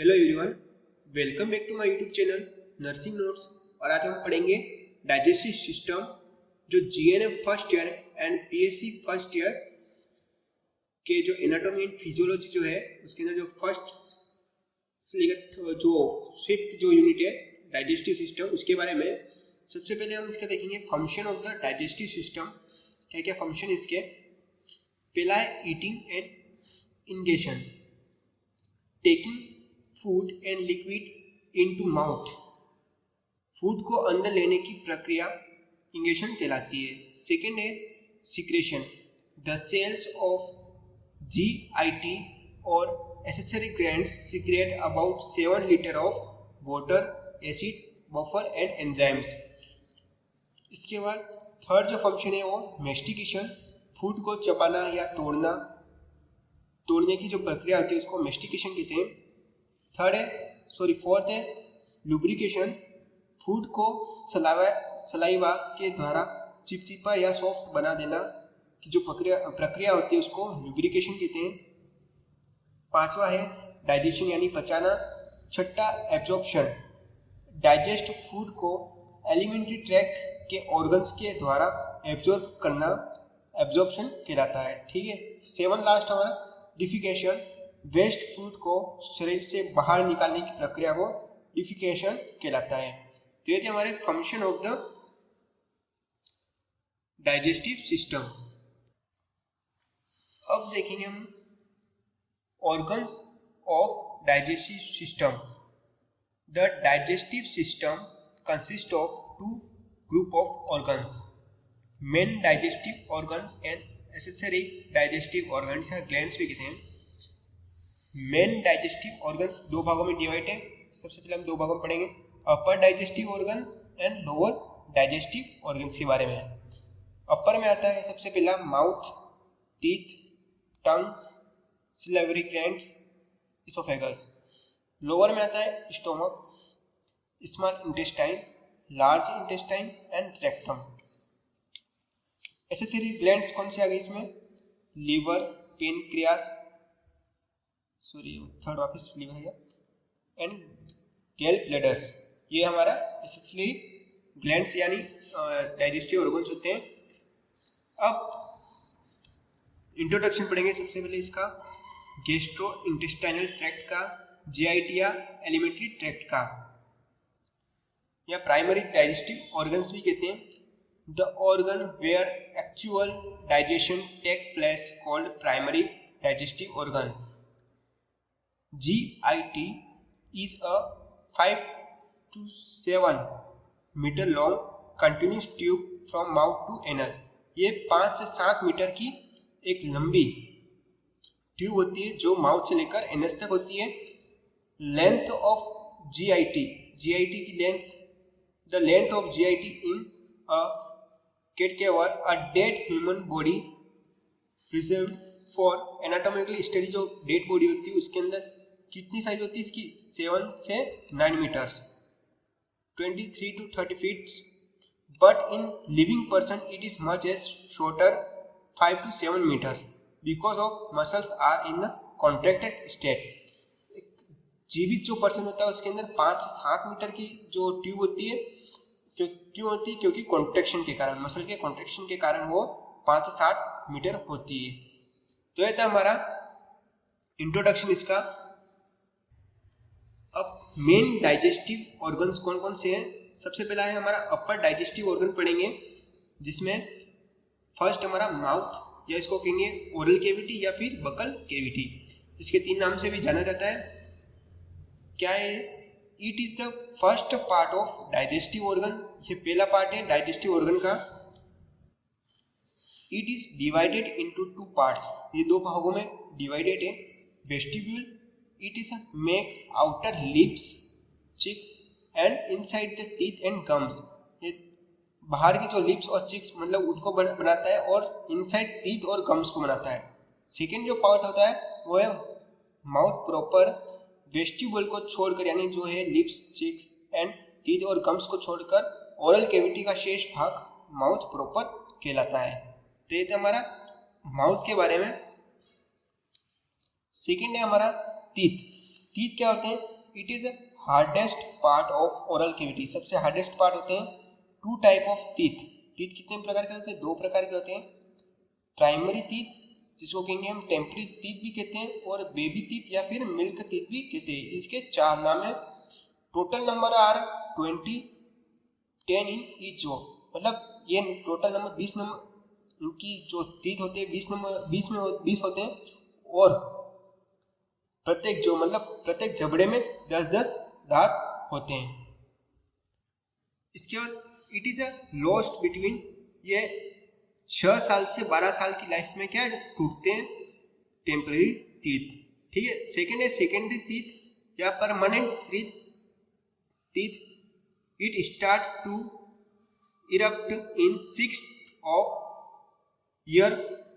Hello everyone, welcome back to my YouTube channel nursing notes. और आज हम पढ़ेंगे डाइजेस्टिव सिस्टम जो GNM first year and PSC first year के जो एनाटॉमी एंड फिजियोलॉजी जो है उसके अंदर जो फर्स्ट जो फिफ्थ जो यूनिट है डाइजेस्टिव सिस्टम उसके बारे में। सबसे पहले हम इसका देखेंगे function of the digestive system. क्या क्या फंक्शन इसके? पहला है eating and ingestion, taking food and liquid into mouth. Food को अंदर लेने की प्रक्रिया इंगेशन कहलाती है। सेकेंड है secretion, the cells of GIT और accessory glands secrete about 7 litre of water, acid, buffer and enzymes. इसके बाद थर्ड जो फंक्शन है वो मेस्टिकेशन, फूड को चबाना या तोड़ने की जो प्रक्रिया होती है उसको मेस्टिकेशन कहते हैं। फोर्थ है लुब्रिकेशन, फूड को सलाइवा के द्वारा चिपचिपा या सॉफ्ट बना देना की जो प्रक्रिया होती है उसको लुब्रिकेशन कहते हैं। पांचवा है डाइजेशन यानी पचाना। छठा एब्जॉर्प्शन, डाइजेस्ट फूड को एलिमेंट्री ट्रैक्ट के ऑर्गन्स के द्वारा एब्जॉर्ब करना एब्जॉर्प्शन कहलाता है। ठीक है। 7 लास्ट हमारा डिफिकेशन, वेस्ट फूड को शरीर से बाहर निकालने की प्रक्रिया को डिफिकेशन कहलाता है। तो ये थे हमारे function of the digestive system. अब देखेंगे हम organs of digestive system. The digestive system consist of 2 group of organs, main digestive organs and accessory digestive organs या ग्लैंड्स भी कहते हैं। मेन डाइजेस्टिव ऑर्गन्स 2 भागों में डिवाइड है। सबसे पहले हम 2 भागों में पढ़ेंगे, upper digestive organs and lower digestive organs के बारे में। अपर में आता है सबसे पहला mouth, teeth, tongue, salivary glands, oesophagus. लोअर में आता है stomach, small intestine, large intestine and rectum. Accessory glands कौन से आ गए इसमें? लीवर, पेनक्रियास, थर्ड वापस लीवर है, एंड गैल ब्लैडर्स। ये हमारा एसेसरी ग्लैंड्स यानी डाइजेस्टिव ऑर्गन्स होते हैं। अब इंट्रोडक्शन पढ़ेंगे सबसे पहले इसका, गैस्ट्रो इंटेस्टाइनल ट्रैक्ट का, जीआईटी या एलिमेंट्री ट्रैक्ट का, या प्राइमरी डाइजेस्टिव ऑर्गन्स भी कहते हैं। The organ where actual digestion take place called primary digestive organ. GIT is a 5 to 7 meter long continuous tube from mouth to anus. ये 5 से 7 metre की एक लंबी ट्यूब होती है जो माउथ से लेकर एनस तक होती है। लेंथ ऑफ GIT की length, the length of GIT in a cadaver, a dead human body preserved for anatomical study, जो डेड बॉडी होती है उसके अंदर कितनी साइज होती है इसकी? 7 से 9 metres, 23 to 30 feet, but in living person it is much as shorter, 5 to 7 meters, because of muscles are in the contracted state. जीवित जो पर्सन होता है उसके अंदर 5 से 7 मीटर की जो ट्यूब होती है, क्यों होती है? क्योंकि कॉन्ट्रैक्शन के कारण, मसल के कॉन्ट्रैक्शन के कारण वो 5 से 7 मीटर होती है। तो ये था हमारा इंट्रोडक्शन इसका। अब मेन डाइजेस्टिव ऑर्गन्स कौन कौन से हैं? सबसे पहला है हमारा अपर डाइजेस्टिव ऑर्गन पढ़ेंगे, जिसमें फर्स्ट हमारा माउथ, या इसको कहेंगे ओरल कैविटी या फिर बकल कैविटी। इसके 3 नाम से भी जाना जाता है। क्या है? It is the first part of digestive organ. ये पहला पार्ट है डाइजेस्टिव ऑर्गन का। It is divided into 2 parts, ये 2 भागों में डिवाइडेड है। Vestibule, it is make outer lips, cheeks and inside the teeth and gums. ये बाहर की जो लिप्स और चिक्स मतलब उनको बनाता है और इनसाइड टीथ और गम्स को बनाता है। सेकेंड जो पार्ट होता है वो है माउथ प्रॉपर। वेस्टिब्यूल को छोड़कर, यानी जो है लिप्स, चिक्स एंड टीथ और गम्स को छोड़कर ओरल कैविटी का शेष भाग माउथ प्रॉपर कहलाता है। तो ये हमारा माउथ के बारे में। सेकेंड है हमारा टीथ। टीथ क्या होते हैं? It is hardest part of oral cavity. सबसे हार्डेस्ट पार्ट होते हैं। Two type of teeth. Teeth कितने प्रकार के होते हैं? दो प्रकार के होते हैं। प्राइमरी टीथ जिसको कहेंगे हम टेम्पररी टीथ भी कहते हैं, और बेबी टीथ या फिर मिल्क टीथ भी कहते हैं। इसके 4 नाम है। Total number are 20, 10 in each row. मतलब ये टोटल नंबर 20 नंबर इनकी जो टीथ होते हैं 20 होते हैं, और प्रत्येक जबड़े में 10-10 दांत होते हैं। इसके बाद it is a lost between, ये 6 साल से 12 साल की लाइफ में क्या टूटते हैं? Temporary teeth. ठीक है। सेकेंड है सेकेंडरी टीथ या permanent teeth. It start to erupt in 6th of year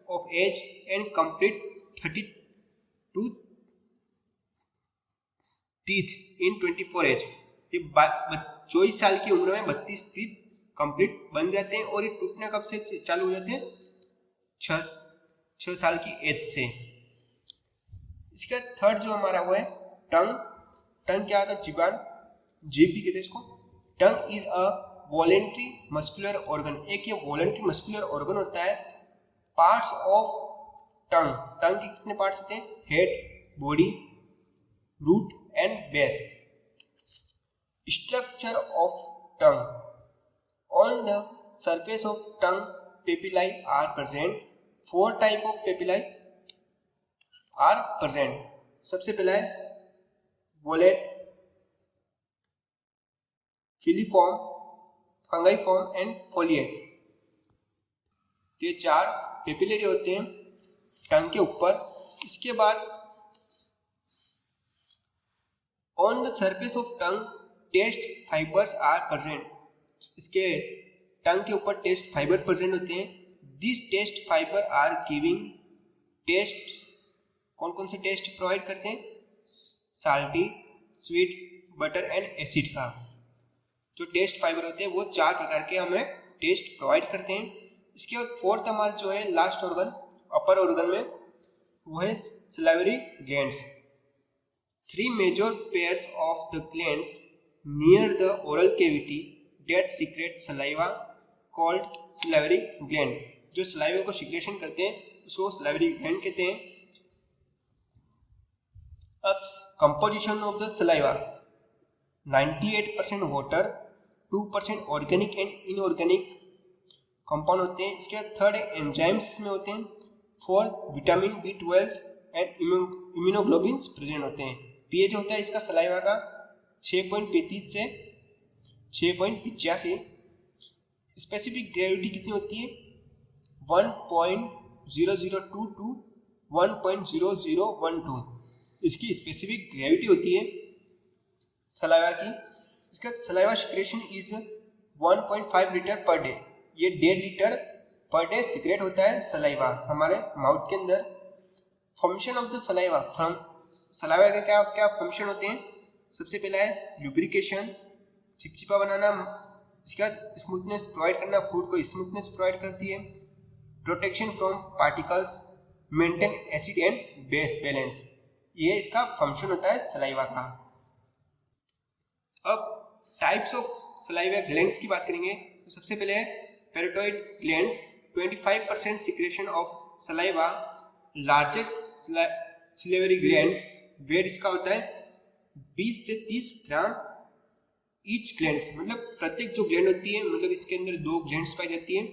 of age and complete 32 teeth in 24 age। ये 24 साल की उम्र में 32 टीथ कंप्लीट बन जाते हैं, और ये टूटना कब से चालू हो जाते हैं? 6 साल की एज से। इसका थर्ड जो हमारा वो है टंग। टंग क्या होता है? जीभ भी कहते हैं इसको। Tongue is a voluntary muscular organ. एक ये वॉलेंट्री मस्कुलर ऑर्गन होता है। Parts of tongue. टंग के कितने पार्ट्स होते हैं? Head, body, root and base. Structure of tongue. On the surface of tongue, papillae are present. 4 type of papillae are present. सबसे पहला है वोलेट, फिलीफॉर्म, फंगाइफॉर्म एंड फोलिएट। ये 4 पेपिलरी होते हैं टंग के ऊपर। इसके बाद on the surface of tongue taste fibers are present. इसके टंग के ऊपर टेस्ट फाइबर प्रेजेंट होते हैं। This taste fiber are giving taste. कौन कौन से टेस्ट प्रोवाइड करते हैं? Salty, sweet, bitter and acid का जो टेस्ट फाइबर होते हैं वो 4 प्रकार के हमें टेस्ट प्रोवाइड करते हैं। इसके बाद फोर्थ हमारा जो है लास्ट ऑर्गन अपर ऑर्गन में, वो है salivary glands. 3 major pairs of the glands near the oral cavity that secrete saliva called salivary gland। जो सलाइवा को सिक्रेशन करते हैं उसको सलाइवरी ग्लैंड कहते हैं। अब composition of the saliva 98% water, 2% organic and inorganic compound होते हैं। इसके बाद थर्ड एंजाइम्स में होते हैं। 4 vitamin B12 and immunoglobins present होते हैं। पीएच होता है इसका सलाइवा का 6.35 से 6.85। स्पेसिफिक ग्रेविटी कितनी होती है? 1.002 टू 1.0012 इसकी स्पेसिफिक ग्रेविटी होती है सलाइवा की। इसका saliva secretion is 1.5 litre per day. ये 1.5 लीटर पर डे सिक्रेट होता है सलाइवा हमारे माउथ के अंदर। Function of the saliva. Saliva के क्या क्या फंक्शन होते हैं? सबसे पहला है ल्यूब्रिकेशन, चिपचिपा बनाना। इसके बाद स्मूथनेस प्रोवाइड करना, फूड को स्मूथनेस प्रोवाइड करती है। Protection from particles, maintain acid and base balance. ये इसका फंक्शन होता है सलाइवा का। अब टाइप्स ऑफ सलाइवा ग्लैंड्स की बात करेंगे तो सबसे पहले है parotid glands. 25% secretion of saliva. Largest salivary glands, weight इसका होता है 20 से 30 ग्राम ईच ग्लैंड्स। मतलब प्रत्येक जो ग्लैंड होती है, मतलब इसके अंदर 2 ग्लैंड्स पाई जाती है,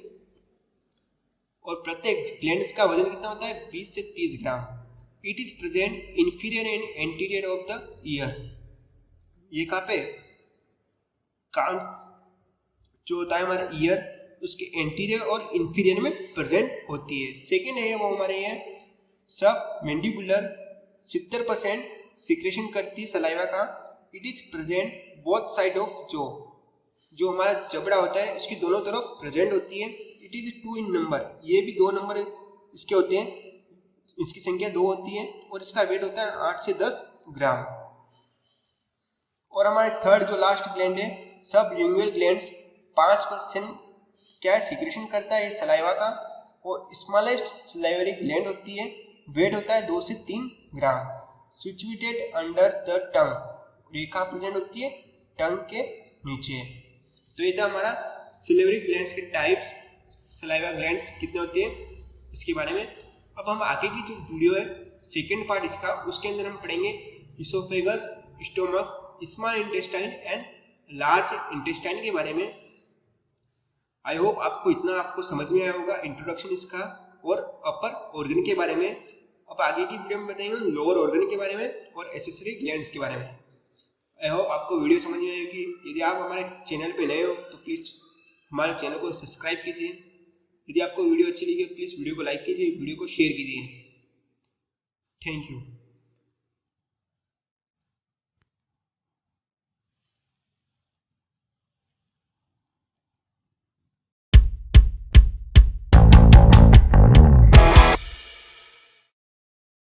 और प्रत्येक ग्लैंड्स का वजन कितना होता है? 20 से 30 gram. It is present inferior and anterior of the ear. ये कहाँ पे? कान जो होता है हमारा ईयर, उसके एंटीरियर और इंफीरियर में प्रेजेंट होती है। सेकेंड है वो हमारे ये सब मैंडिबुलर, 70% सिक्रेशन करती है सलाइवा का। It is present both side of जो हमारा जबड़ा होता है उसकी दोनों तरफ प्रेजेंट होती है। It is 2 in number. ये भी 2 नंबर इसके होते हैं, इसकी संख्या 2 होती है, और इसका वेट होता है 8 से 10 ग्राम। और हमारे थर्ड जो लास्ट ग्लैंड है सब लिंगुअल ग्लैंड्स, 5% क्या है सिक्रेशन करता है सलाइवा का, और स्मॉलेस्ट सलाइवरी ग्लैंड होती है, वेट होता है 2 से 3 gram. Situated under the tongue. रेखा प्रेजेंट होती है टंग के नीचे। तो ये था हमारा सिलिवरी ग्लैंड्स के टाइप्स, सलाइवा ग्लैंड्स कितने होते हैं इसके बारे में। अब हम आगे की जो वीडियो है सेकेंड पार्ट इसका, उसके अंदर हम पढ़ेंगे oesophagus, stomach, small intestine and large intestine के बारे में। आई होप आपको इतना आपको समझ में आया होगा इंट्रोडक्शन इसका और अपर ऑर्गन के बारे में। अब आगे की वीडियो में बताएंगे लोअर ऑर्गन के बारे में और एक्सेसरी ग्लैंड्स के बारे में। आई होप आपको वीडियो समझ में आई होगी। यदि आप हमारे चैनल पे नए हो तो प्लीज़ हमारे चैनल को सब्सक्राइब कीजिए। यदि आपको वीडियो अच्छी लगी प्लीज़ वीडियो को लाइक कीजिए, वीडियो को शेयर कीजिए। Thank you.